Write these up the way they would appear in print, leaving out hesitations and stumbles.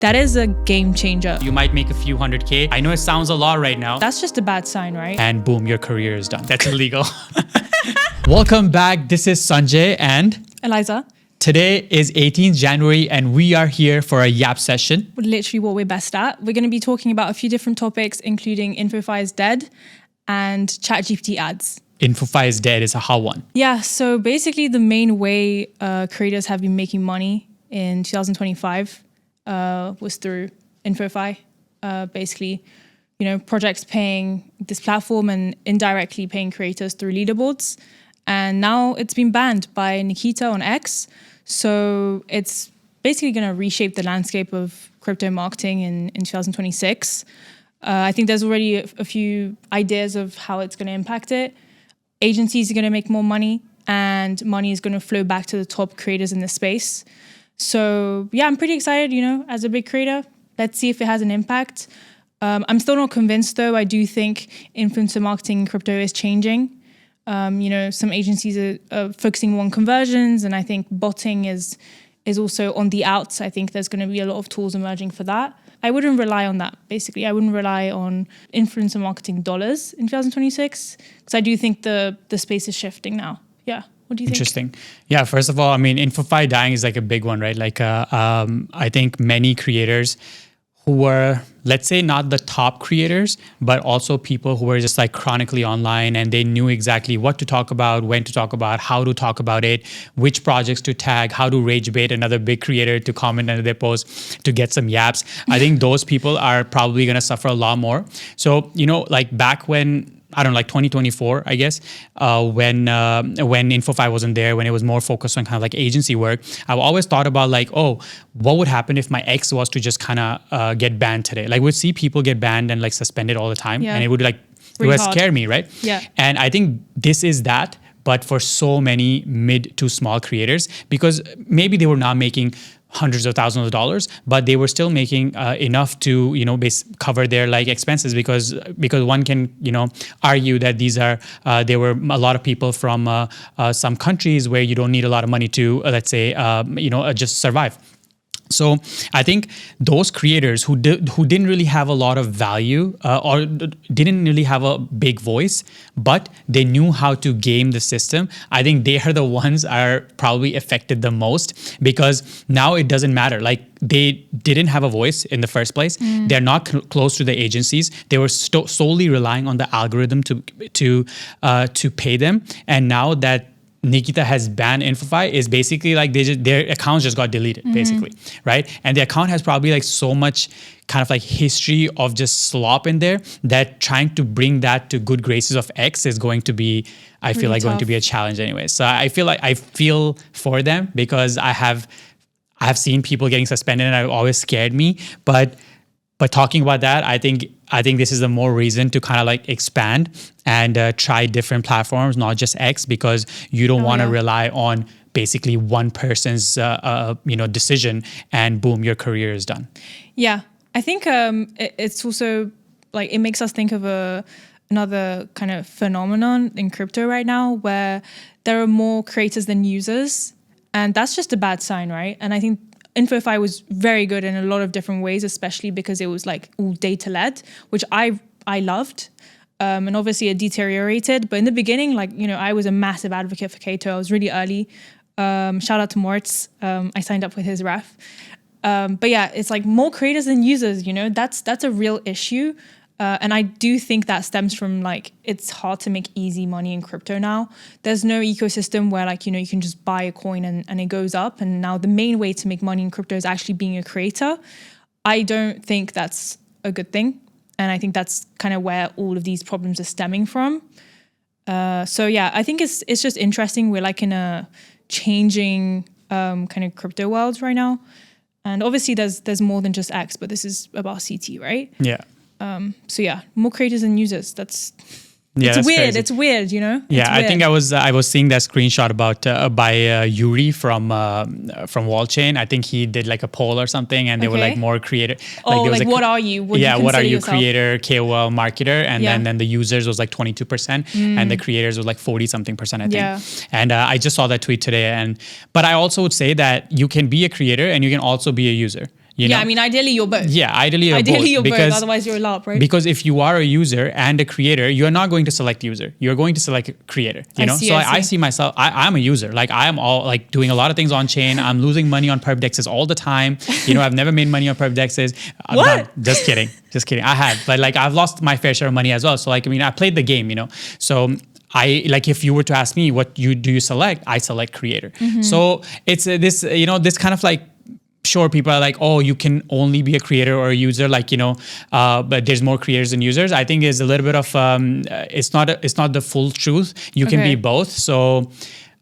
That is a game changer. You might make a few 100K. I know it sounds a lot right now. That's just a bad sign, right? And boom, your career is done. That's illegal. Welcome back. This is Sanjay and Elisa. Today is 18th January and we are here for a Yap session. Literally what we're best at. We're going to be talking about a few different topics, including InfoFi is dead and ChatGPT ads. InfoFi is dead is a how one. Yeah, so basically the main way creators have been making money in 2025 was through InfoFi. Basically, projects paying this platform and indirectly paying creators through leaderboards. And now it's been banned by Nikita on X. So it's basically going to reshape the landscape of crypto marketing in 2026. I think there's already a few ideas of how it's going to impact it. Agencies are going to make more money and money is going to flow back to the top creators in the space. So yeah, I'm pretty excited, as a big creator. Let's see if it has an impact. I'm still not convinced though. I do think influencer marketing in crypto is changing. Some agencies are focusing more on conversions, and I think botting is also on the outs. I think there's going to be a lot of tools emerging for that. I wouldn't rely on that, basically. I wouldn't rely on influencer marketing dollars in 2026, because I do think the space is shifting now. Yeah. What do you think? Interesting. Yeah, first of all, InfoFi dying is like a big one, right? I think many creators who were, let's say, not the top creators, but also people who were just like chronically online and they knew exactly what to talk about, when to talk about, how to talk about it, which projects to tag, how to rage bait another big creator to comment under their post to get some yaps. I think those people are probably going to suffer a lot more. So, back when, 2024, I guess, when InfoFi wasn't there, when it was more focused on kind of like agency work, I've always thought about what would happen if my ex was to just kind of get banned today? We'd see people get banned and suspended all the time, and it would it would scare me, right? Yeah. And I think this is that, but for so many mid to small creators, because maybe they were not making hundreds of thousands of dollars, but they were still making enough to cover their expenses, because one can argue that these are there were a lot of people from some countries where you don't need a lot of money to let's say just survive. So I think those creators who didn't really have a lot of value or didn't really have a big voice, but they knew how to game the system, I think they are the ones are probably affected the most, because now it doesn't matter. They didn't have a voice in the first place. They're not close to the agencies. They were solely relying on the algorithm to pay them. And now that Nikita has banned InfoFi, is basically their accounts just got deleted, basically, right? And the account has probably so much kind of history of just slop in there that trying to bring that to good graces of X is going to be, I feel really going to be a challenge anyway. So I feel for them, because I have seen people getting suspended and it always scared me. But talking about that, I think this is the more reason to kind of expand and try different platforms, not just X, because you don't want to rely on basically one person's decision and boom, your career is done. Yeah, I think it's also it makes us think of another kind of phenomenon in crypto right now, where there are more creators than users, and that's just a bad sign, right? And I think InfoFi was very good in a lot of different ways, especially because it was all data-led, which I loved. And obviously it deteriorated. But in the beginning, I was a massive advocate for Kato. I was really early. Shout out to Moritz. I signed up with his ref. But yeah, it's more creators than users, that's a real issue. And I do think that stems from it's hard to make easy money in crypto now. There's no ecosystem where you can just buy a coin and it goes up. And now the main way to make money in crypto is actually being a creator. I don't think that's a good thing. And I think that's kind of where all of these problems are stemming from. So yeah, I think it's just interesting. We're in a changing kind of crypto world right now. And obviously there's more than just X, but this is about CT, right? Yeah. So yeah, more creators and users. Yeah, it's weird. Crazy. It's weird, Yeah, It's I think I was seeing that screenshot about by Yuri from Wallchain. I think he did a poll or something, and they were more creator. What are you? What are you? Yourself? Creator, KOL, marketer, and then the users was 22%, and the creators was 40-something%, I think. Yeah. And I just saw that tweet today, but I also would say that you can be a creator and you can also be a user. You know? I mean, ideally you're both. Yeah, ideally You're both. both. Otherwise, you're a LARP, right? Because if you are a user and a creator, you're not going to select user. You're going to select a creator. You know, I see myself. I'm a user. Like I am all like doing a lot of things on chain. I'm losing money on perp dexes all the time. You know, I've never made money on perp dexes. What? Just kidding. Just kidding. I have, but like I've lost my fair share of money as well. So like, I mean, I played the game. You know, so. If you were to ask me what do you select, I select creator. So it's this, you know, this kind of like, sure, people are like, oh, you can only be a creator or a user, like, you know, but there's more creators than users. I think there's a little bit of, it's not the full truth. You can be both. So,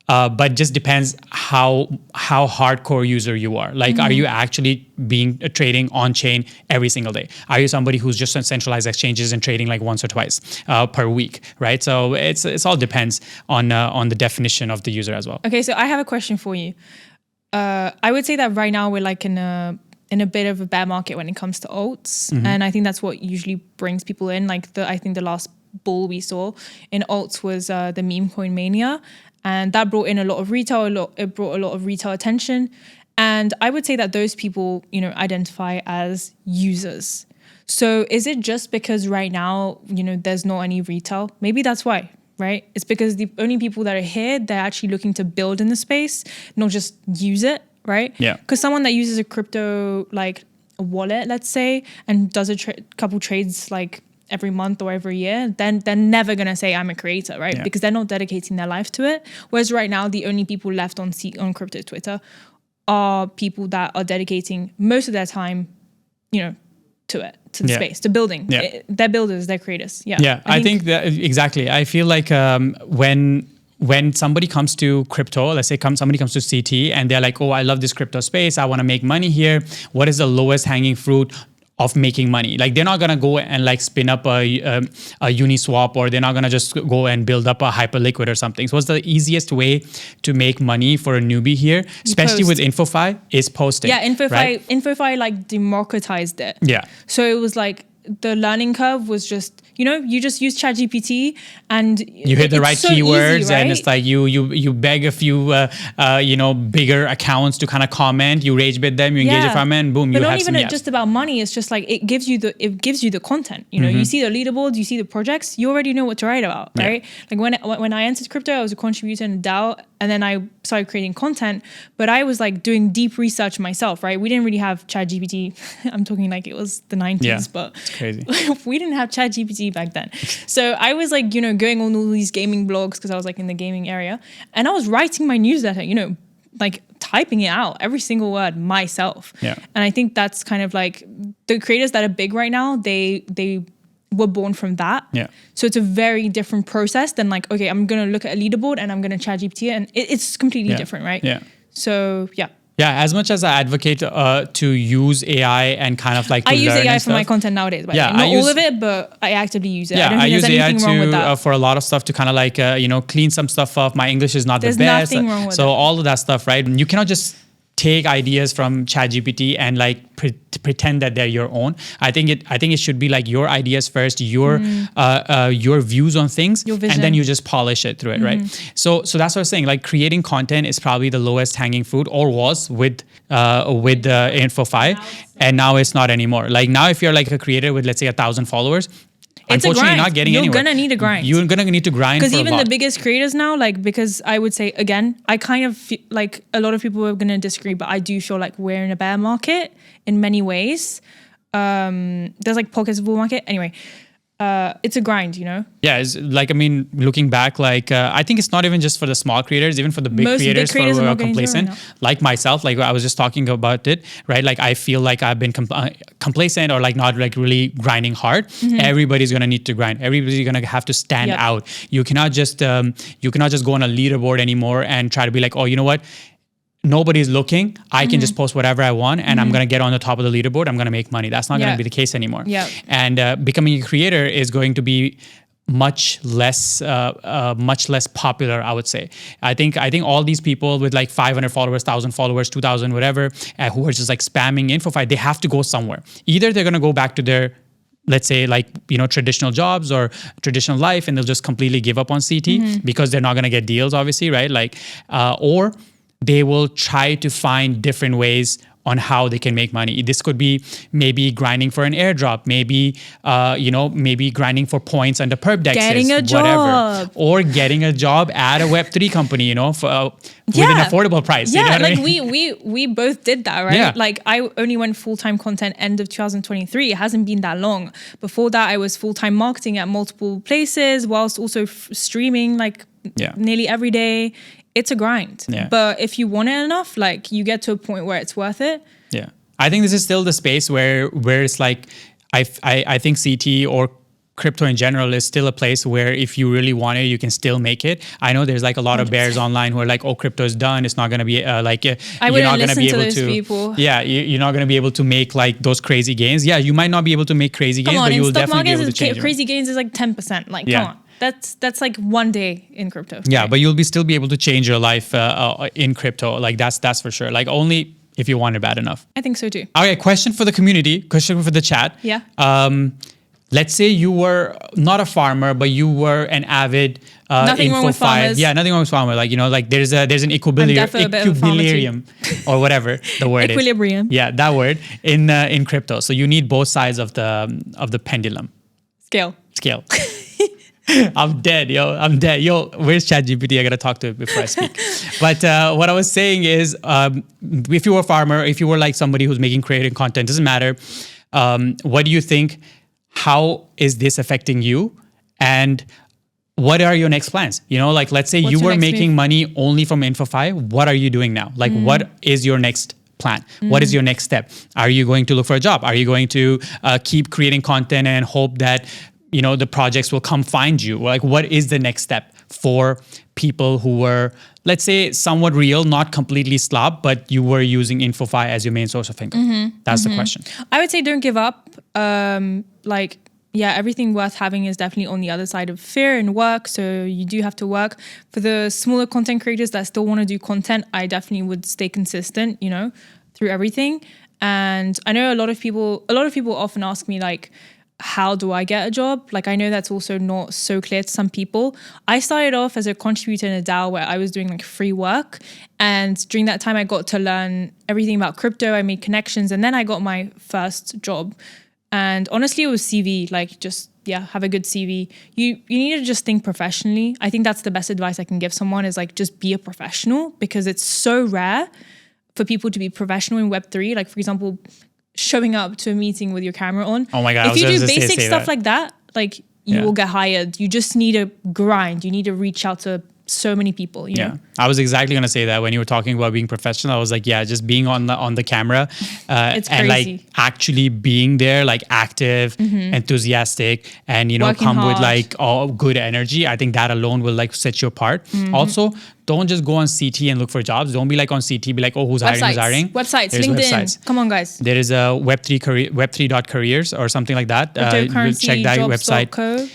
but just depends how hardcore user you are. Like, are you actually trading on chain every single day? Are you somebody who's just on centralized exchanges and trading like once or twice per week, right? So it's all depends on the definition of the user as well. Okay, so I have a question for you. I would say that right now we're like in a bit of a bear market when it comes to alts, and I think that's what usually brings people in. Like I think the last bull we saw in alts was the meme coin mania. And that brought in a lot of retail, it brought a lot of retail attention. And I would say that those people, you know, identify as users. So is it just because right now, you know, there's not any retail? Maybe that's why, right? It's because the only people that are here, they're actually looking to build in the space, not just use it, right? Yeah. Because someone that uses a crypto, like a wallet, let's say, and does a couple trades like every month or every year, then they're never going to say I'm a creator, right? Because they're not dedicating their life to it. Whereas right now, the only people left on crypto Twitter are people that are dedicating most of their time, you know, to it, to the space, to building. They're builders, they're creators. Yeah. I think that exactly. I feel like when somebody comes to crypto, let's say somebody comes to CT and they're like, oh, I love this crypto space. I want to make money here. What is the lowest hanging fruit of making money? Like they're not gonna go and like spin up a Uniswap, or they're not gonna just go and build up a Hyperliquid or something. So what's the easiest way to make money for a newbie here, especially with InfoFi, is posting. Yeah, InfoFi, right? InfoFi like democratized it. Yeah. So it was like the learning curve was just, you know, you just use ChatGPT and you hit the right so keywords, easy, right? and it's like you beg a few you know, bigger accounts to kind of comment, you rage bit them, you engage a farmer, and boom, but you not have even some just about money. It's just like it gives you the content. You know, you see the leaderboards, you see the projects, you already know what to write about, right? Like when I entered crypto, I was a contributor in DAO, and then I started creating content, but I was like doing deep research myself, right? We didn't really have ChatGPT. I'm talking like it was the 90s, but it's crazy. We didn't have ChatGPT back then. So I was like, you know, going on all these gaming blogs because I was like in the gaming area, and I was writing my newsletter, you know, like typing it out, every single word myself. Yeah. And I think that's kind of like the creators that are big right now, they were born from that. Yeah. So it's a very different process than like, okay, I'm going to look at a leaderboard and I'm going to ChatGPT it, and it's completely different, right? Yeah. So yeah. Yeah, as much as I advocate to use AI and kind of like to I use learn AI and for my stuff, content nowadays, by the way. Not all of it, but I actively use it. Yeah, I don't think use there's AI anything wrong with that. for a lot of stuff to kind of like you know, clean some stuff up. My English is not There's the best, nothing wrong with so it. all of that stuff, right? You cannot just take ideas from ChatGPT and like pretend that they're your own. I think it should be like your ideas first, your views on things, Your vision. and then you just polish it through it, right? So that's what I was saying. Like creating content is probably the lowest hanging fruit, or was with InfoFi, and now it's not anymore. Like now, if you're like a creator with, let's say, 1,000 followers, It's a unfortunately, grind. you're not getting You're anywhere. gonna need a grind. You're gonna need to grind Because for even a lot. the biggest creators now, like, because I would say, again, I kind of feel like a lot of people are going to disagree, but I do feel like we're in a bear market in many ways. There's like pockets of bull market. Anyway, it's a grind, you know? Yeah, it's like, I mean, looking back, like, I think it's not even just for the small creators, even for the big Most big creators creators who are are not getting through complacent, right now. like myself, like I was just talking about it, right? Like, I feel like I've been complacent or like not like really grinding hard. Everybody's going to need to grind. Everybody's going to have to stand Yep. out. You cannot just go on a leaderboard anymore and try to be like, oh, you know what? Nobody's looking. I can just post whatever I want, and I'm going to get on the top of the leaderboard. I'm going to make money. That's not going to be the case anymore. Yeah. And becoming a creator is going to be much less popular, I would say. I think all these people with like 500 followers, 1,000 followers, 2,000, whatever, who are just like spamming InfoFi, they have to go somewhere. Either they're going to go back to their, let's say, like, you know, traditional jobs or traditional life, and they'll just completely give up on CT because they're not going to get deals, obviously, right? Like, or they will try to find different ways on how they can make money. This could be maybe grinding for an airdrop, maybe maybe grinding for points under perp dexes, Getting a job, or getting a job at a Web3 company, with an affordable price. Yeah, you know what like I mean? we both did that, right? Yeah. Like I only went full-time content end of 2023. It hasn't been that long. Before that, I was full-time marketing at multiple places whilst also streaming like nearly every day. It's a grind. Yeah. But if you want it enough, like you get to a point where it's worth it. Yeah. I think this is still the space where it's like, I think CT or crypto in general is still a place where if you really want it, you can still make it. I know there's like a lot of bears online who are like, oh, crypto is done. It's not going to be I you're wouldn't not going to listen be to able those to, people. yeah, you're not going to be able to make like those crazy gains. Yeah, you might not be able to make crazy gains, but you will definitely be able to change crazy gains is like 10%. Like, come on. That's like one day in crypto. Yeah, right? but you'll still be able to change your life in crypto. Like that's for sure. Like only if you want it bad enough. I think so too. Okay, question for the community, question for the chat. Yeah. Let's say you were not a farmer, but you were an avid nothing wrong with farmers. Yeah, nothing wrong with farmers. Like, like there's an equilibrium or whatever the word Equilibrium. is. Yeah, that word in crypto. So you need both sides of the pendulum. Scale. I'm dead, yo. Where's ChatGPT? I gotta talk to it before I speak. But what I was saying is, if you were a farmer, if you were like somebody who's making creative content, doesn't matter. What do you think? How is this affecting you? And what are your next plans? Like let's say you were making money only from InfoFi. What are you doing now? Like what is your next plan? What is your next step? Are you going to look for a job? Are you going to keep creating content and hope that the projects will come find you? Like, what is the next step for people who were, let's say, somewhat real, not completely slob, but you were using InfoFi as your main source of income? That's the question. I would say don't give up. Everything worth having is definitely on the other side of fear and work. So you do have to work. For the smaller content creators that still want to do content, I definitely would stay consistent, through everything. And I know a lot of people often ask me like, how do I get a job? Like, I know that's also not so clear to some people. I started off as a contributor in a DAO where I was doing like free work. And during that time, I got to learn everything about crypto. I made connections and then I got my first job. And honestly, it was CV, like just, have a good CV. You need to just think professionally. I think that's the best advice I can give someone is like, just be a professional because it's so rare for people to be professional in Web3. Like, for example, showing up to a meeting with your camera on. Oh my God. If you do basic stuff like that, like you will get hired. You just need to grind. You need to reach out to so many people. You know? I was exactly going to say that when you were talking about being professional. I was like, just being on the camera it's and crazy. like actually being there, like active, enthusiastic, and working come hard. with like all good energy. I think that alone will like set you apart. Also, don't just go on CT and look for jobs. Don't be like on CT, be like, oh, who's hiring? Websites, There's LinkedIn. Websites. Come on, guys. There is a Web3.careers or something like that. Check that website.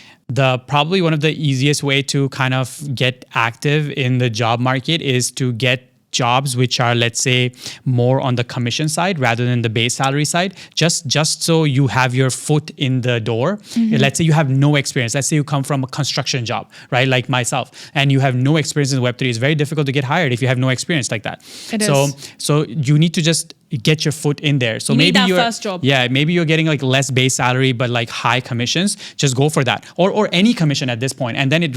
Probably one of the easiest way to kind of get active in the job market is to get jobs which are, let's say, more on the commission side rather than the base salary side, just so you have your foot in the door. Let's say you have no experience. Let's say you come from a construction job, right? Like myself, and you have no experience in Web3. It's very difficult to get hired if you have no experience like that. So you need to just get your foot in there. So maybe you're first job. Maybe you're getting like less base salary but like high commissions. Just go for that, or any commission at this point, and then it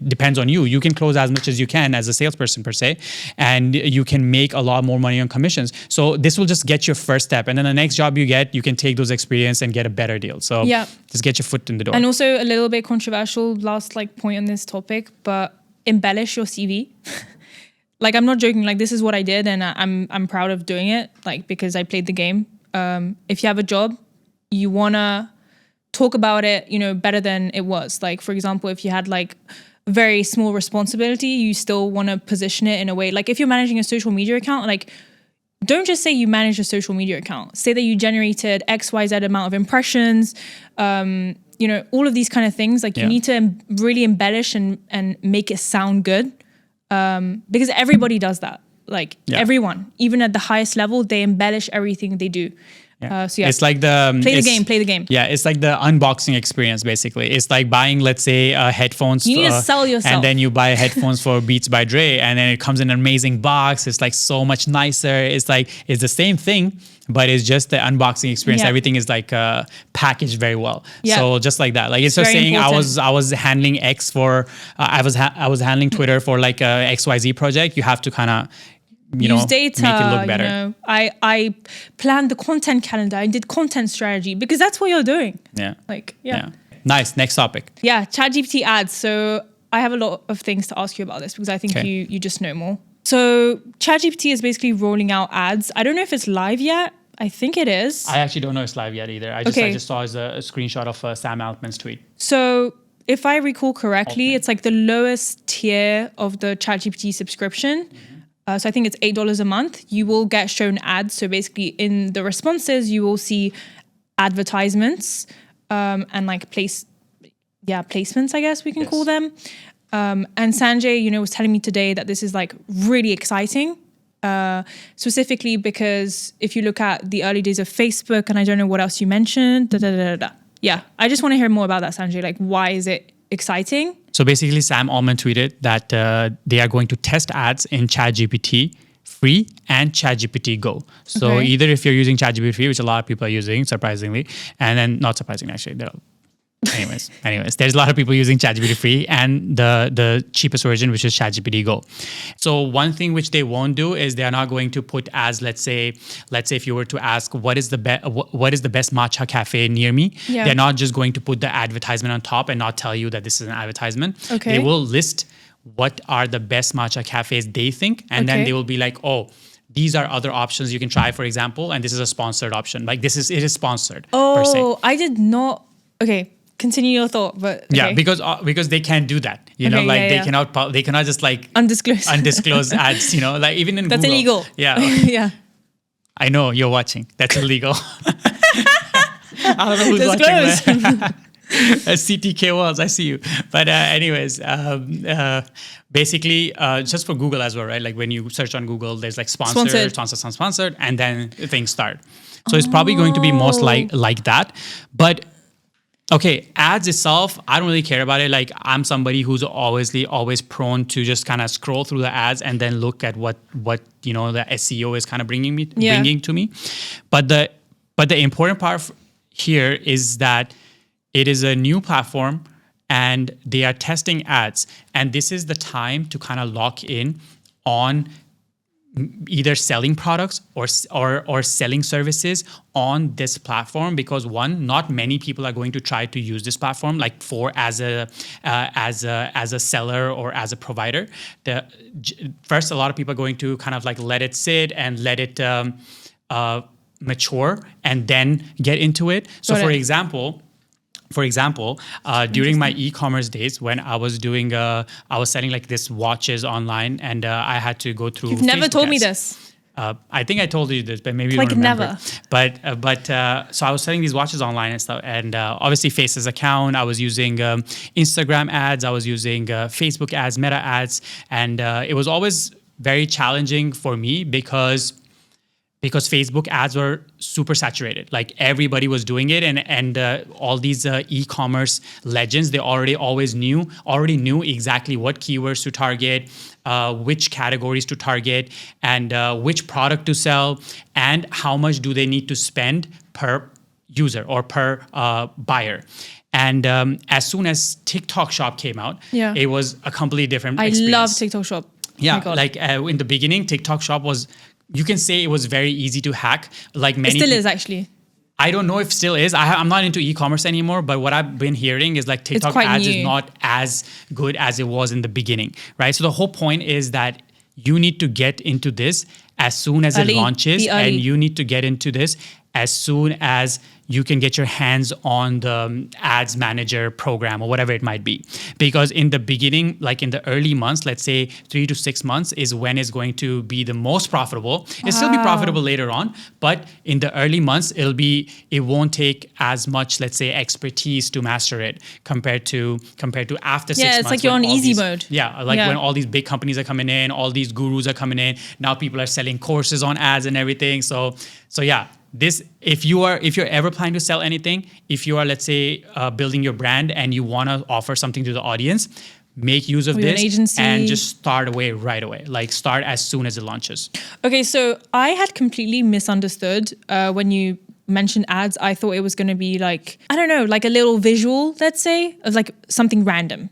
depends on you. You can close as much as you can as a salesperson per se, and you can make a lot more money on commissions. So this will just get your first step, and then the next job you get, you can take those experience and get a better deal. So just get your foot in the door. And also a little bit controversial, last like point on this topic, but embellish your CV. Like, I'm not joking. Like, this is what I did, and I'm proud of doing it. Like, because I played the game. If you have a job, you wanna talk about it, better than it was. Like, for example, if you had like very small responsibility, you still want to position it in a way. Like, if you're managing a social media account, like, don't just say you manage a social media account. Say that you generated XYZ amount of impressions. All of these kind of things. Like, you need to really embellish and make it sound good. Because everybody does that. Like everyone, even at the highest level, they embellish everything they do. Yeah. So yeah, It's like the play it's- the game. Yeah, it's like the unboxing experience basically. It's like buying, let's say, headphones. You need to sell yourself. And then you buy headphones for Beats by Dre, and then it comes in an amazing box. It's like so much nicer. It's like it's the same thing, but it's just the unboxing experience. Yeah. Everything is like packaged very well. Yeah. So just like that, like it's just very saying important. I was handling X for I was handling Twitter for like a XYZ project. You have to kind of Use data, make it look better. I planned the content calendar. I did content strategy because that's what you're doing. Yeah. Like, yeah. Nice. Next topic. Yeah, ChatGPT ads. So I have a lot of things to ask you about this because I think Okay. you just know more. So ChatGPT is basically rolling out ads. I don't know if it's live yet. I think it is. I actually don't know it's live yet either. I just saw as a screenshot of Sam Altman's tweet. So if I recall correctly, it's like the lowest tier of the ChatGPT subscription. So I think it's $8 a month. You will get shown ads. So basically in the responses, you will see advertisements and like placements, I guess we can call them. And Sanjay, was telling me today that this is like really exciting. Specifically because if you look at the early days of Facebook, and I don't know what else you mentioned, Yeah, I just want to hear more about that, Sanjay. Like, why is it exciting? So basically, Sam Altman tweeted that they are going to test ads in ChatGPT free and ChatGPT Go. So Okay. either if you're using ChatGPT free, which a lot of people are using, surprisingly, and then not surprisingly, actually, anyways, there's a lot of people using ChatGPT free and the cheapest version, which is ChatGPT Go. So one thing which they won't do is they are not going to put as, let's say if you were to ask what is the best matcha cafe near me, Yeah. they're not just going to put the advertisement on top and not tell you that this is an advertisement. Okay. They will list what are the best matcha cafes they think, and then Okay. they will be like, oh, these are other options you can try, for example, and this is a sponsored option. Like it is sponsored per se. Oh, I did not. Okay, continue your thought, but okay. Yeah, because they can't do that. Okay, They cannot just like undisclosed ads. Like even in That's Google. illegal. Yeah, Yeah. I know you're watching. That's illegal. I don't know who's Disclose. watching. CTK walls, I see you. But anyways, basically, just for Google as well, right? Like when you search on Google, there's like sponsored, and then things start. So it's probably going to be most like that. But okay, ads itself, I don't really care about it. Like I'm somebody who's always prone to just kind of scroll through the ads and then look at what the SEO is kind of bringing to me. But the important part here is that it is a new platform and they are testing ads, and this is the time to kind of lock in on either selling products or selling services on this platform, because one, not many people are going to try to use this platform like as a seller or as a provider. First, a lot of people are going to kind of like let it sit and let it mature and then get into it. So for example, during my e-commerce days, when I was selling like this watches online, and I had to go through. You've never Facebook told me ads. this. I think I told you this, but maybe you Like don't remember. never. But so I was selling these watches online and stuff, and obviously Face's account. I was using Instagram ads. I was using Facebook ads, Meta ads, and it was always very challenging for me because Facebook ads were super saturated. Like everybody was doing it, and all these e-commerce legends, they already knew exactly what keywords to target, which categories to target, and which product to sell, and how much do they need to spend per user or per buyer. And as soon as TikTok Shop came out, it was a completely different experience. I love TikTok Shop. Yeah, Oh my God. like in the beginning, TikTok Shop was, you can say it was very easy to hack. Like It many still is actually. I don't know if it still is. I'm not into e-commerce anymore, but what I've been hearing is like TikTok quite ads new. is not as good as it was in the beginning, right? So the whole point is that you need to get into this as soon as it launches, and you need to get into this as soon as you can get your hands on the ads manager program or whatever it might be. Because in the beginning, like in the early months, let's say 3 to 6 months is when it's going to be the most profitable. It'll still be profitable later on, but in the early months, it won't take as much, let's say, expertise to master it compared to after 6 months. Yeah, it's like you're on easy mode. Yeah, like when all these big companies are coming in, all these gurus are coming in, now people are selling courses on ads and everything. So yeah, if you're ever planning to sell anything, if you are, let's say, building your brand and you want to offer something to the audience, make use of this and just start right away. Like start as soon as it launches. Okay, so I had completely misunderstood when you mentioned ads. I thought it was going to be like, I don't know, like a little visual, let's say, of like something random.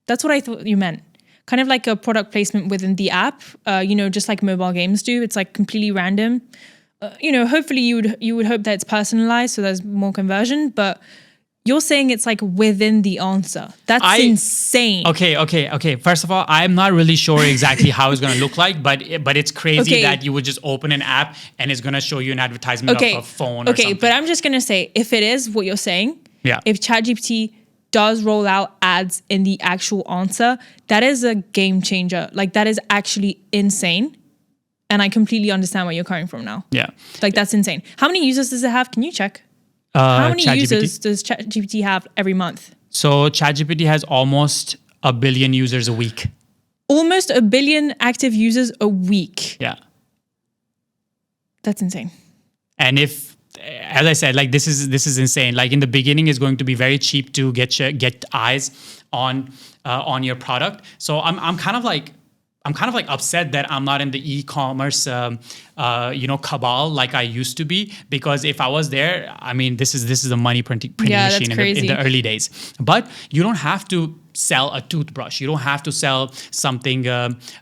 That's what I thought you meant. Kind of like a product placement within the app, just like mobile games do. It's like completely random. Hopefully you would hope that it's personalized so there's more conversion, but you're saying it's like within the answer. That's insane. Okay. First of all, I'm not really sure exactly how it's going to look like, but it's crazy that you would just open an app and it's going to show you an advertisement of a phone or something. Okay, but I'm just going to say, if it is what you're saying, if ChatGPT does roll out ads in the actual answer, that is a game changer. Like that is actually insane. And I completely understand where you're coming from now. Yeah. Like that's insane. How many users does it have? Can you check? How many users does ChatGPT have every month? So ChatGPT has almost 1 billion users a week. Almost 1 billion active users a week. Yeah. That's insane. And as I said, like this is insane. Like in the beginning, it's going to be very cheap to get eyes on your product. So I'm kind of like upset that I'm not in the e-commerce, cabal like I used to be, because if I was there, I mean, this is a money printing machine in the early days. But you don't have to sell a toothbrush. You don't have to sell something,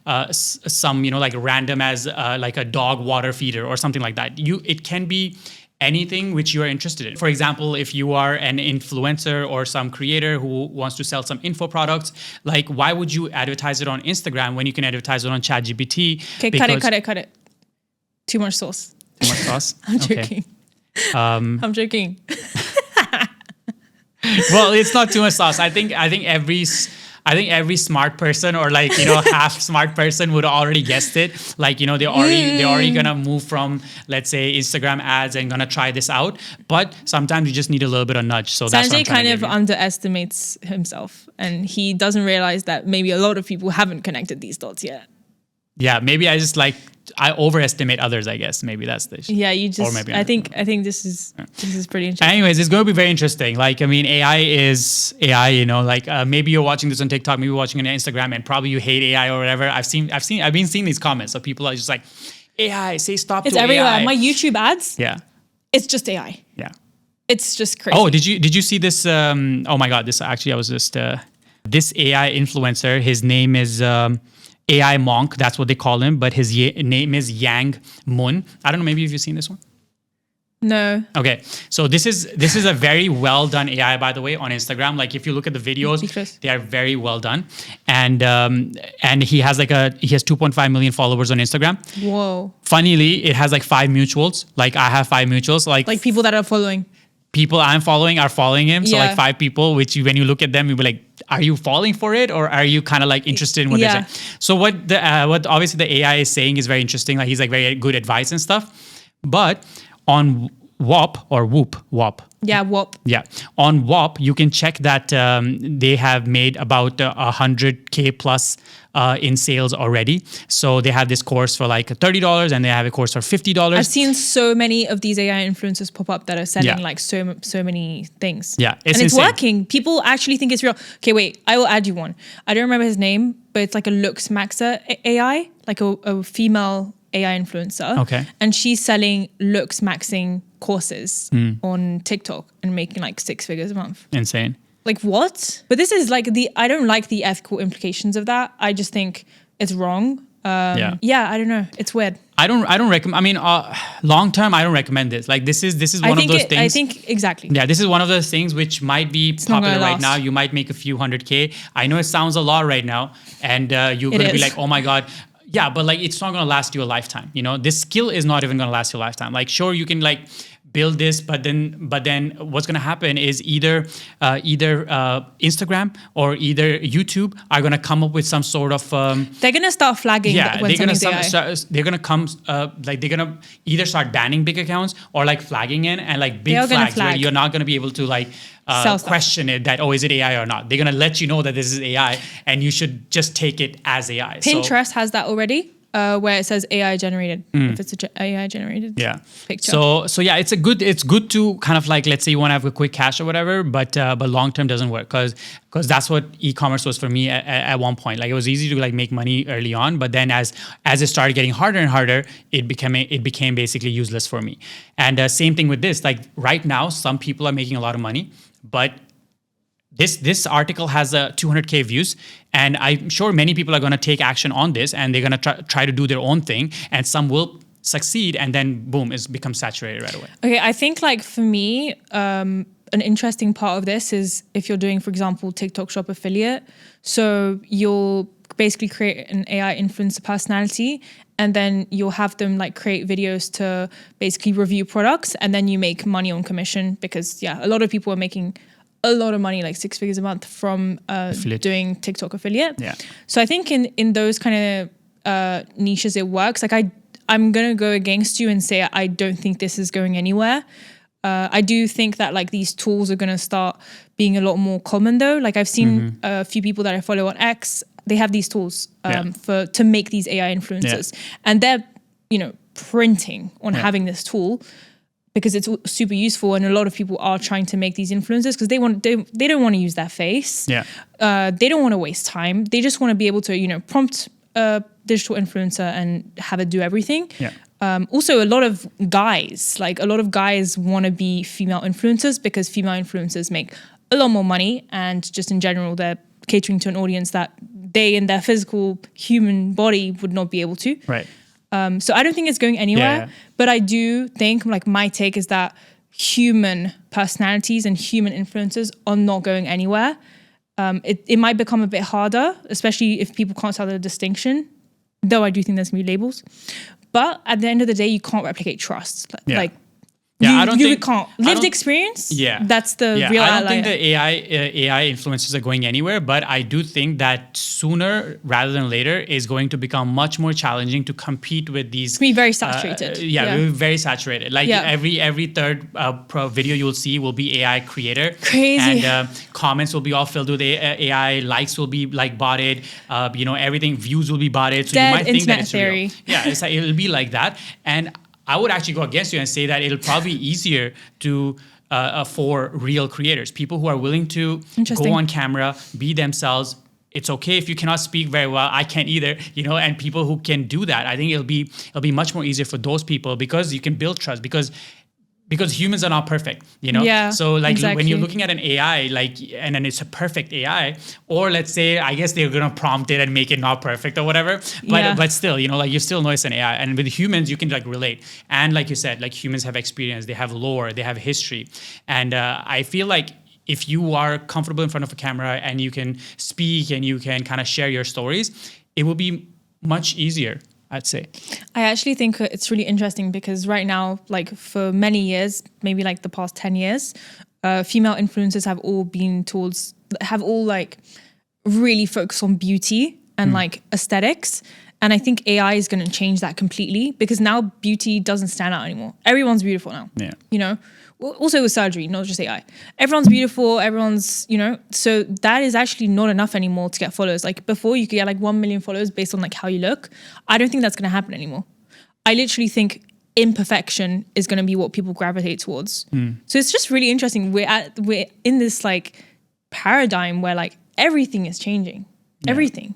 like random as like a dog water feeder or something like that. It can be anything which you are interested in. For example, if you are an influencer or some creator who wants to sell some info products, like why would you advertise it on Instagram when you can advertise it on ChatGPT? Okay, cut it. Too much sauce. Too much sauce? I'm joking. I'm joking. Well, it's not too much sauce. I think every smart person or half smart person would already guessed it. Like, they're already gonna move from, let's say, Instagram ads and gonna try this out. But sometimes you just need a little bit of nudge. So that's Sanjay kind of underestimates himself, and he doesn't realize that maybe a lot of people haven't connected these dots yet. Yeah, maybe I overestimate others, I guess. Maybe that's the issue. Yeah, you just. Or maybe I think this is pretty interesting. Anyways, it's going to be very interesting. Like, I mean, AI is AI. Maybe you're watching this on TikTok, maybe you're watching it on Instagram, and probably you hate AI or whatever. I've been seeing these comments. So people are just like, AI, say stop to AI. It's everywhere. My YouTube ads. Yeah. It's just AI. Yeah. It's just crazy. Oh, did you see this? Oh my God! This actually, I was just this AI influencer. His name is. AI Monk, that's what they call him, but his name is Yang Mun. I don't know, maybe have you seen this one? No. Okay, so this is a very well done AI, by the way, on Instagram. Like if you look at the videos, they are very well done, and he has 2.5 million followers on Instagram. Whoa. Funnily, it has like 5 mutuals. Like I have 5 mutuals. Like people that are following. People I'm following are following him. So like 5 people, which when you look at them, you'll be like, are you falling for it? Or are you kind of like interested in what they're saying? So what obviously the AI is saying is very interesting. Like he's like very good advice and stuff. But on WOP or Whoop. Yeah, WOP. Yeah. On WOP, you can check that they have made about 100K plus in sales already. So they have this course for like $30 and they have a course for $50. I've seen so many of these AI influencers pop up that are selling like so many things. Yeah. It's working. People actually think it's real. Okay, wait, I will add you one. I don't remember his name, but it's like a looks maxer AI, like a female AI influencer. Okay. And she's selling looks maxing courses on TikTok and making like 6 figures a month. Insane. Like what? But this is like I don't like the ethical implications of that. I just think it's wrong. I don't know. It's weird. I don't recommend. I mean, long term, I don't recommend this. Like this is one of those things. I think exactly. Yeah, this is one of those things which might be popular right now. You might make a few 100K. I know it sounds a lot right now, and you're gonna be like, oh my God. Yeah, but like it's not gonna last you a lifetime. This skill is not even gonna last you a lifetime. Like sure, you can like build this, but then what's gonna happen is either Instagram or either YouTube are gonna come up with some sort of they're gonna start flagging. Yeah, they're gonna either start banning big accounts or like flagging in and like big flags where you're not gonna be able to like question it that is it AI or not. They're gonna let you know that this is AI and you should just take it as AI. Pinterest has that already. where it says AI generated. If it's a AI generated picture. So yeah, it's good to kind of like, let's say you want to have a quick cash or whatever, but long term doesn't work because that's what e-commerce was for me at one point. Like it was easy to like make money early on, but then as it started getting harder and harder, it became basically useless for me. And same thing with this. Like right now, some people are making a lot of money, but this article has 200K views, and I'm sure many people are going to take action on this, and they're going to try to do their own thing, and some will succeed, and then boom, it's become saturated right away. Okay, I think like for me, an interesting part of this is if you're doing, for example, TikTok Shop affiliate. So you'll basically create an AI influencer personality, and then you'll have them like create videos to basically review products, and then you make money on commission because a lot of people are making a lot of money, like 6 figures a month from doing TikTok affiliate. Yeah. So I think in those kind of niches, it works. Like I'm going to go against you and say, I don't think this is going anywhere. I do think that like these tools are going to start being a lot more common though. Like I've seen a few people that I follow on X, they have these tools to make these AI influencers, and they're, printing on having this tool, because it's super useful, and a lot of people are trying to make these influencers because they don't want to use their face. Yeah. They don't want to waste time. They just want to be able to prompt a digital influencer and have it do everything. Yeah. Also, a lot of guys want to be female influencers because female influencers make a lot more money, and just in general, they're catering to an audience that they in their physical human body would not be able to. Right. So I don't think it's going anywhere, but I do think like my take is that human personalities and human influencers are not going anywhere. It might become a bit harder, especially if people can't tell the distinction, though I do think there's going to be labels. But at the end of the day, you can't replicate trust. Like, I don't think can't. Lived experience, that's the real I don't outlier. think the AI influencers are going anywhere, but I do think that sooner rather than later is going to become much more challenging to compete with these. It's going to be very saturated. Very saturated. Like every third video you'll see will be AI creator. Crazy. And comments will be all filled with AI. Likes will be like botted. Everything, views will be botted. So Dead you might think that internet it's theory. real. Yeah, it'll be like that. And I would actually go against you and say that it'll probably be easier to for real creators, people who are willing to go on camera, be themselves. It's okay if you cannot speak very well. I can't either, and people who can do that. I think it'll be much more easier for those people because you can build trust because humans are not perfect, Yeah, so like exactly. when you're looking at an AI, and then it's a perfect AI, or let's say, I guess they're gonna prompt it and make it not perfect or whatever. But still, you still know it's an AI. And with humans, you can like relate. And like you said, like humans have experience, they have lore, they have history. And I feel like if you are comfortable in front of a camera and you can speak and you can kind of share your stories, it will be much easier, I'd say. I actually think it's really interesting because right now, like for many years, maybe like the past 10 years, female influencers have all like really focused on beauty and like aesthetics. And I think AI is going to change that completely because now beauty doesn't stand out anymore. Everyone's beautiful now. Yeah. Also with surgery, not just AI. Everyone's beautiful, so that is actually not enough anymore to get followers. Like before you could get like 1 million followers based on like how you look. I don't think that's going to happen anymore. I literally think imperfection is going to be what people gravitate towards. So it's just really interesting. We're in this like paradigm where like everything is changing, everything.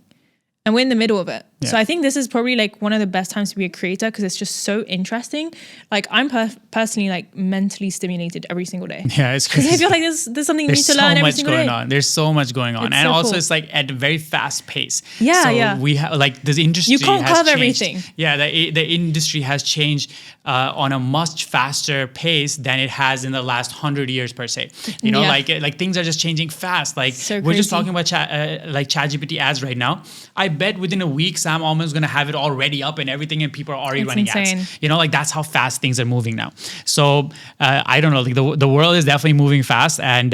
And we're in the middle of it. Yeah. So I think this is probably like one of the best times to be a creator because it's just so interesting. Like I'm personally like mentally stimulated every single day. Yeah, it's crazy. Because I feel like there's something new to learn every single day. There's so much going on. And so also cool. It's like at a very fast pace. Yeah, we have like the industry you can't has cover changed. Everything. Yeah, the industry has changed on a much faster pace than it has in the last 100 years per se. Like things are just changing fast. Like so we're just talking about ChatGPT ads right now. I bet within a week Sam Altman's gonna have it already up and everything, and people are already running ads. Like that's how fast things are moving now. So I don't know. Like the world is definitely moving fast, and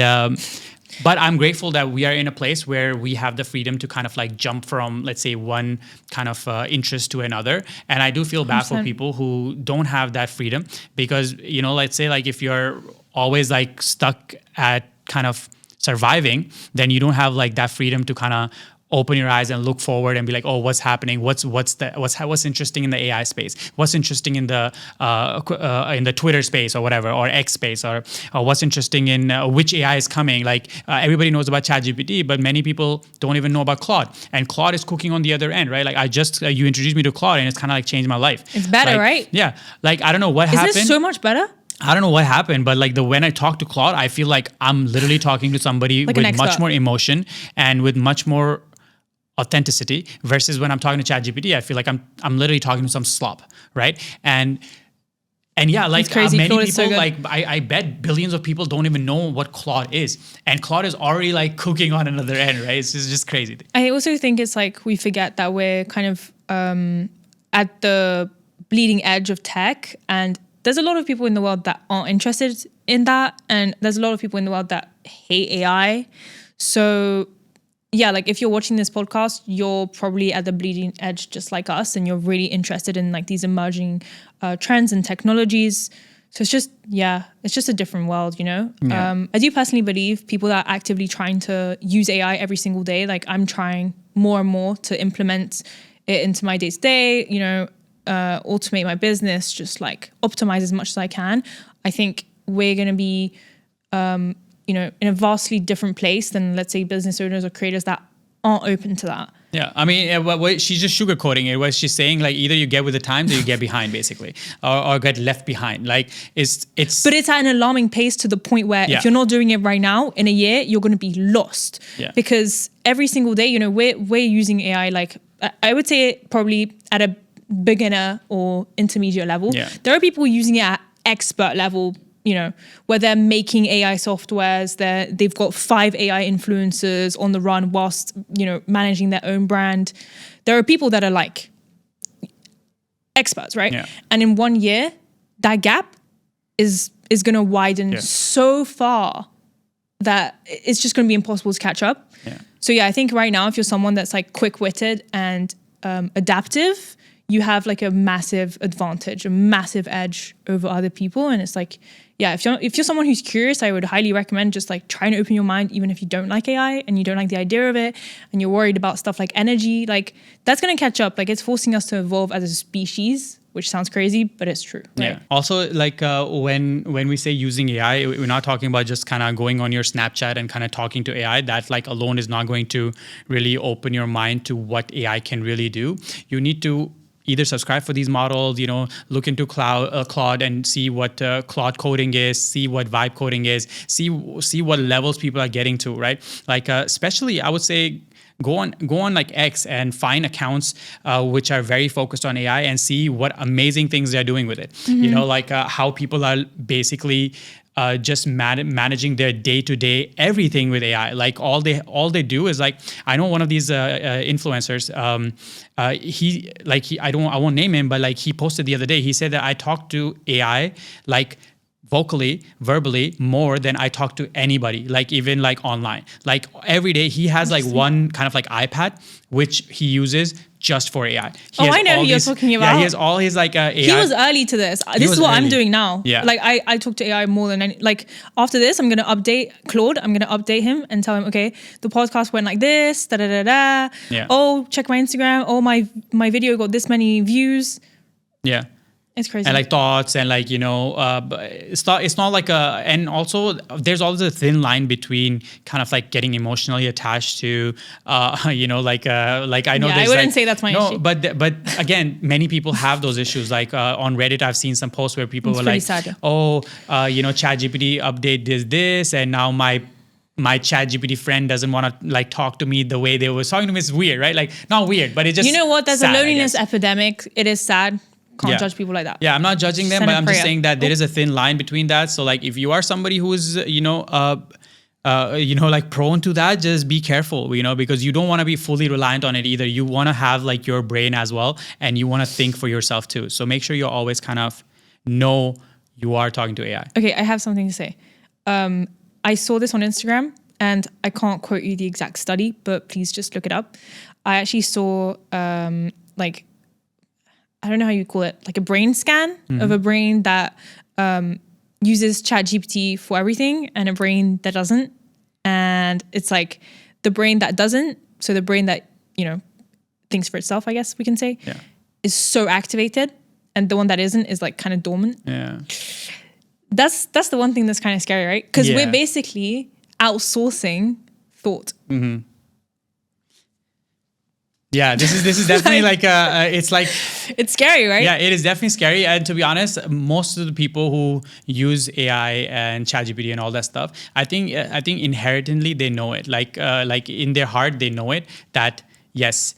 but I'm grateful that we are in a place where we have the freedom to kind of like jump from, let's say, one kind of interest to another. And I do feel bad 100%. For people who don't have that freedom because let's say like if you're always like stuck at kind of surviving, then you don't have like that freedom to kind of open your eyes and look forward and be like, oh, what's happening? What's interesting in the AI space? What's interesting in the Twitter space or whatever, or X space, or what's interesting in which AI is coming? Like everybody knows about ChatGPT, but many people don't even know about Claude. And Claude is cooking on the other end, right? Like you introduced me to Claude, and it's kind of like changed my life. It's better, like, right? Yeah. Like I don't know what happened. Is this so much better? I don't know what happened, but like when I talk to Claude, I feel like I'm literally talking to somebody like with much more emotion and with much more authenticity, versus when I'm talking to ChatGPT, I feel like I'm literally talking to some slop, right? And yeah, like many Claude people, so like I bet billions of people don't even know what Claude is, and Claude is already like cooking on another end, right? It's just crazy. I also think it's like we forget that we're kind of at the bleeding edge of tech, and there's a lot of people in the world that aren't interested in that, and there's a lot of people in the world that hate AI. So yeah, like if you're watching this podcast, you're probably at the bleeding edge just like us, and you're really interested in like these emerging trends and technologies. So it's just a different world, you know? Yeah. I do personally believe people that are actively trying to use AI every single day, like I'm trying more and more to implement it into my day-to-day, you know, automate my business, just like optimize as much as I can. I think we're going to be you know, in a vastly different place than, let's say, business owners or creators that aren't open to that. Yeah, I mean, she's just sugarcoating it. What she's saying, like, either you get with the times or you get behind, basically, or get left behind. Like, it's. But it's at an alarming pace to the point where if you're not doing it right now, in a year, you're going to be lost. Yeah. Because every single day, you know, we're using AI, like, I would say probably at a beginner or intermediate level. Yeah. There are people using it at expert level, you know, where they're making AI softwares, they've got 5 AI influencers on the run whilst, you know, managing their own brand. There are people that are like experts, right? Yeah. And in 1 year, that gap is going to widen so far that it's just going to be impossible to catch up. Yeah. So yeah, I think right now, if you're someone that's like quick-witted and adaptive, you have like a massive advantage, a massive edge over other people. And it's like, yeah, if you're someone who's curious, I would highly recommend just like trying to open your mind, even if you don't like AI and you don't like the idea of it and you're worried about stuff like energy, like that's going to catch up. Like it's forcing us to evolve as a species, which sounds crazy, but it's true. Right? Yeah. Also, like when we say using AI, we're not talking about just kind of going on your Snapchat and kind of talking to AI. That like alone is not going to really open your mind to what AI can really do. You need to either subscribe for these models, you know, look into Claude and see what Claude coding is, see what vibe coding is, see what levels people are getting to, right? Like especially, I would say, go on like X and find accounts which are very focused on AI and see what amazing things they're doing with it. Mm-hmm. You know, like how people are basically just managing their day-to-day everything with AI. Like all they do is like, I know one of these influencers. I won't name him, but like he posted the other day. He said that I talked to AI like vocally, verbally, more than I talk to anybody, like even like online. Like every day he has like one kind of like iPad, which he uses just for AI. I know who you're talking about. Yeah, he has all his like AI. He was early to this. This is what I'm doing now. Yeah. Like I talk to AI more than any, like after this, I'm going to update Claude. I'm going to update him and tell him, okay, the podcast went like this, da-da-da-da. Yeah. Oh, check my Instagram. Oh, my video got this many views. Yeah. It's crazy. And like thoughts and like, you know, it's not like and also there's always a thin line between kind of like getting emotionally attached to, you know, like I know I there's wouldn't like, say that's my issue. But again, many people have those issues. Like on Reddit, I've seen some posts where people were like, sad. oh, you know, ChatGPT update this, and now my ChatGPT friend doesn't want to like talk to me the way they were talking to me. It's weird, right? Like not weird, but it just, you know what? There's sad, a loneliness epidemic. It is sad. Can't judge people like that. Yeah, I'm not judging them, Send but a I'm prayer. just saying that there is a thin line between that. So like if you are somebody who is, you know, like prone to that, just be careful, you know, because you don't want to be fully reliant on it either. You want to have like your brain as well, and you want to think for yourself too. So make sure you always kind of know you are talking to AI. Okay, I have something to say. I saw this on Instagram, and I can't quote you the exact study, but please just look it up. I actually saw like, I don't know how you call it, like a brain scan of a brain that uses ChatGPT for everything and a brain that doesn't. And it's like the brain that doesn't so the brain that, thinks for itself, I guess we can say, is so activated, and the one that isn't is like kind of dormant. Yeah. That's the one thing that's kind of scary, right? Because we're basically outsourcing thought. Mm-hmm. Yeah, this is definitely it's scary, right? Yeah, it is definitely scary. And to be honest, most of the people who use AI and ChatGPT and all that stuff, I think inherently they know it. Like in their heart, they know it, that yes,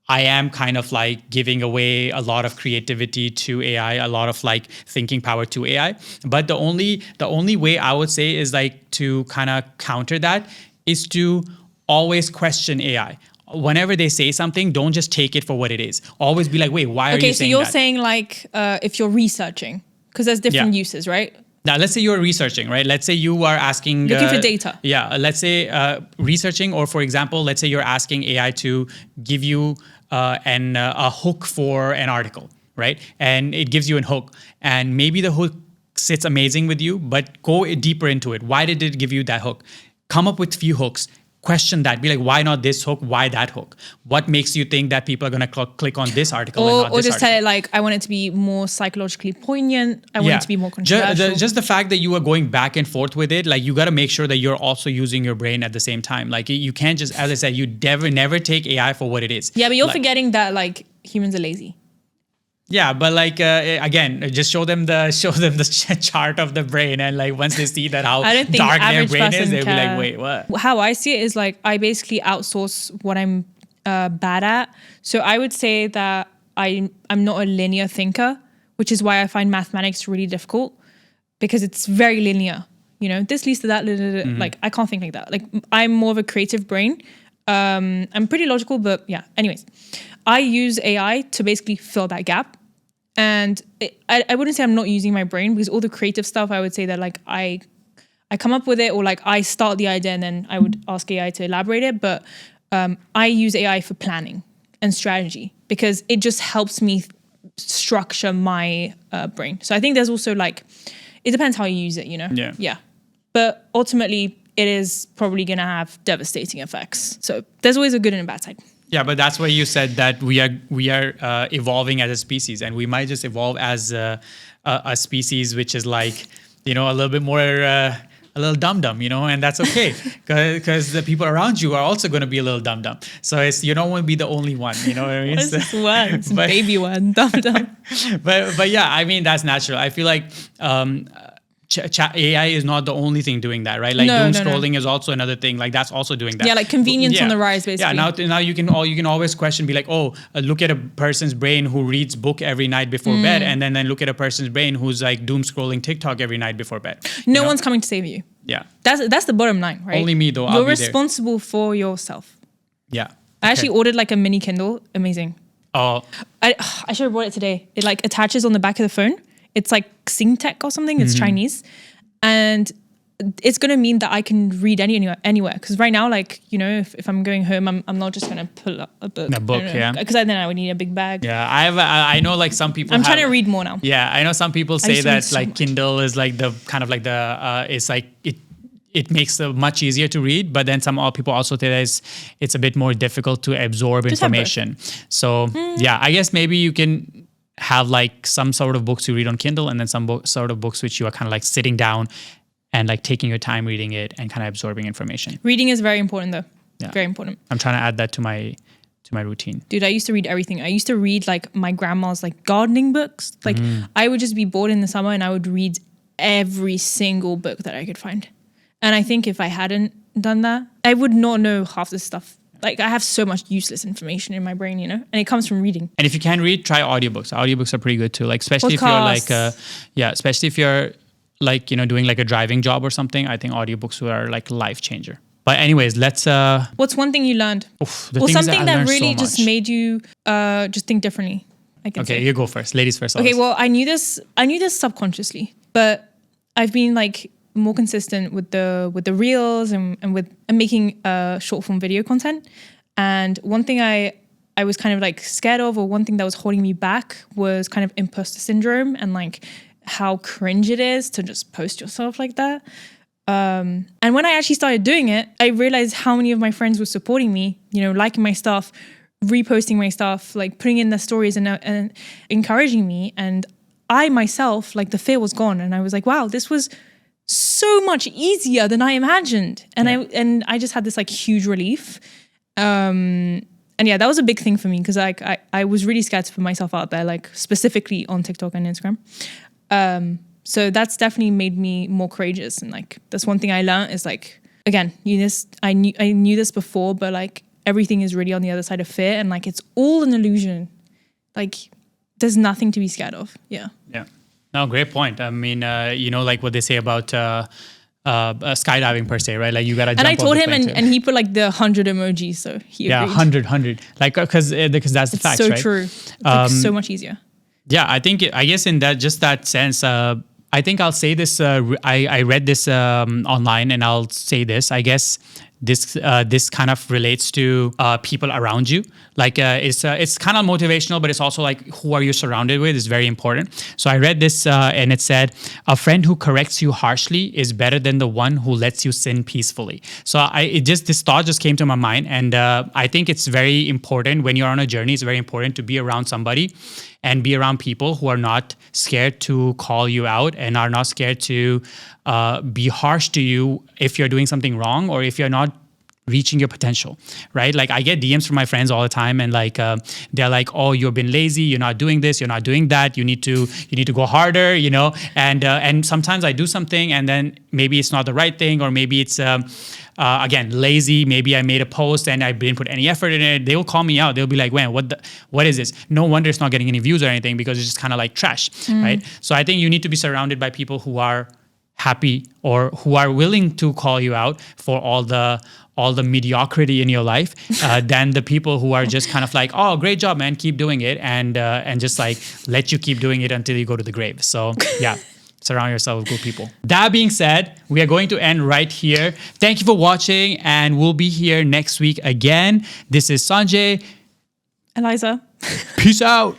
I am kind of like giving away a lot of creativity to AI, a lot of like thinking power to AI. But the only way I would say is like to kind of counter that is to always question AI. Whenever they say something, don't just take it for what it is. Always be like, wait, why are you saying that? Okay, so you're saying like if you're researching, because there's different uses, right? Now, let's say you're researching, right? Let's say you are asking... Looking for data. Yeah, let's say researching, or for example, let's say you're asking AI to give you a hook for an article, right? And it gives you a hook. And maybe the hook sits amazing with you, but go deeper into it. Why did it give you that hook? Come up with few hooks. Question that. Be like, why not this hook? Why that hook? What makes you think that people are going to click on this article and not this article? Or just tell it like, I want it to be more psychologically poignant. I want it to be more controversial. Just the fact that you are going back and forth with it, like you got to make sure that you're also using your brain at the same time. Like you can't just, as I said, you never take AI for what it is. Yeah, but you're forgetting that like humans are lazy. Yeah, but like again, just show them the chart of the brain, and like once they see that how dark their brain is, they'll be like, wait, what? How I see it is like I basically outsource what I'm bad at. So I would say that I'm not a linear thinker, which is why I find mathematics really difficult, because it's very linear. This leads to that. Like I can't think like that. Like I'm more of a creative brain. I'm pretty logical, but yeah. Anyways, I use AI to basically fill that gap. And I wouldn't say I'm not using my brain, because all the creative stuff, I would say that like I come up with it, or like I start the idea and then I would ask AI to elaborate it. But I use AI for planning and strategy, because it just helps me structure my brain. So I think there's also like, it depends how you use it, Yeah. But ultimately, it is probably going to have devastating effects. So there's always a good and a bad side. Yeah, but that's why you said that we are evolving as a species, and we might just evolve as a species which is like, a little bit more, a little dumb, and that's okay, because the people around you are also going to be a little dumb. So you don't want to be the only one, you know what I mean? What is this one? It's baby one, dumb. But yeah, I mean, that's natural. I feel like AI is not the only thing doing that, right? Like doom scrolling is also another thing. Like that's also doing that. Yeah, like convenience on the rise, basically. Yeah, now you can always question, be like, look at a person's brain who reads book every night before bed, and then look at a person's brain who's like doom scrolling TikTok every night before bed. No one's coming to save you. Yeah, that's the bottom line, right? Only me though. You're responsible for yourself. Yeah. I actually ordered like a mini Kindle. Amazing. Oh, I should have brought it today. It like attaches on the back of the phone. It's like Singtech or something. It's Chinese. And it's going to mean that I can read anywhere. Because right now, like, if I'm going home, I'm not just going to pull up a book. Yeah. Because then I would need a big bag. Yeah, I know like some people I'm trying to read more now. Yeah, I know some people say that like Kindle is like the kind of like the, it's like it makes it much easier to read, but then some people also say that it's a bit more difficult to absorb information. So yeah, I guess maybe you can have like some sort of books you read on Kindle, and then some sort of books which you are kind of like sitting down and like taking your time reading it and kind of absorbing information. Reading is very important though. Yeah. Very important. I'm trying to add that to my routine. Dude, I used to read everything. I used to read like my grandma's like gardening books. Like I would just be bored in the summer and I would read every single book that I could find. And I think if I hadn't done that, I would not know half this stuff. Like I have so much useless information in my brain, and it comes from reading. And if you can't read, try audiobooks. Audiobooks are pretty good too. Like especially if you're like, especially if you're like, doing like a driving job or something. I think audiobooks are like life changer. But anyways, let's. What's one thing you learned? Or something that really just made you just think differently? Okay, you go first. Ladies first. Okay, well, I knew this subconsciously, but I've been like more consistent with the reels and making short form video content. And one thing I was kind of like scared of, or one thing that was holding me back, was kind of imposter syndrome and like how cringe it is to just post yourself like that. And when I actually started doing it, I realized how many of my friends were supporting me, liking my stuff, reposting my stuff, like putting in their stories and encouraging me. And I myself, like the fear was gone. And I was like, wow, this was so much easier than I imagined. And I just had this like huge relief. And yeah, that was a big thing for me because I was really scared to put myself out there, like specifically on TikTok and Instagram. So that's definitely made me more courageous. And like, that's one thing I learned is like, again, I knew this before, but like everything is really on the other side of fear. And like, it's all an illusion. Like there's nothing to be scared of. Yeah. Yeah. No, great point. I mean, like what they say about skydiving per se, right? Like you got to jump. And I told him and he put like the 100 emojis. So he agreed. Yeah, 100. Like, because that's the fact, so right? True. It's like so much easier. Yeah, I guess in that sense, I think I'll say this. I read this online, and I'll say this. I guess this kind of relates to people around you. Like it's kind of motivational, but it's also like who are you surrounded with is very important. So I read this, and it said, "A friend who corrects you harshly is better than the one who lets you sin peacefully." So this thought just came to my mind, and I think it's very important when you're on a journey. It's very important to be around somebody and be around people who are not scared to call you out and are not scared to be harsh to you if you're doing something wrong or if you're not reaching your potential, right? Like I get DMs from my friends all the time, and like they're like, "Oh, you've been lazy. You're not doing this. You're not doing that. You need to go harder, And sometimes I do something, and then maybe it's not the right thing, or maybe it's again lazy. Maybe I made a post and I didn't put any effort in it. They will call me out. They'll be like, "Man, what is this?" No wonder it's not getting any views or anything because it's just kind of like trash, right? So I think you need to be surrounded by people who are happy or who are willing to call you out for all the mediocrity in your life than the people who are just kind of like, "Oh, great job, man, keep doing it," and just like let you keep doing it until you go to the grave. So yeah. Surround yourself with good people. That being said, we are going to end right here. Thank you for watching, and we'll be here next week again. This is Sanjay. Elisa. Peace out.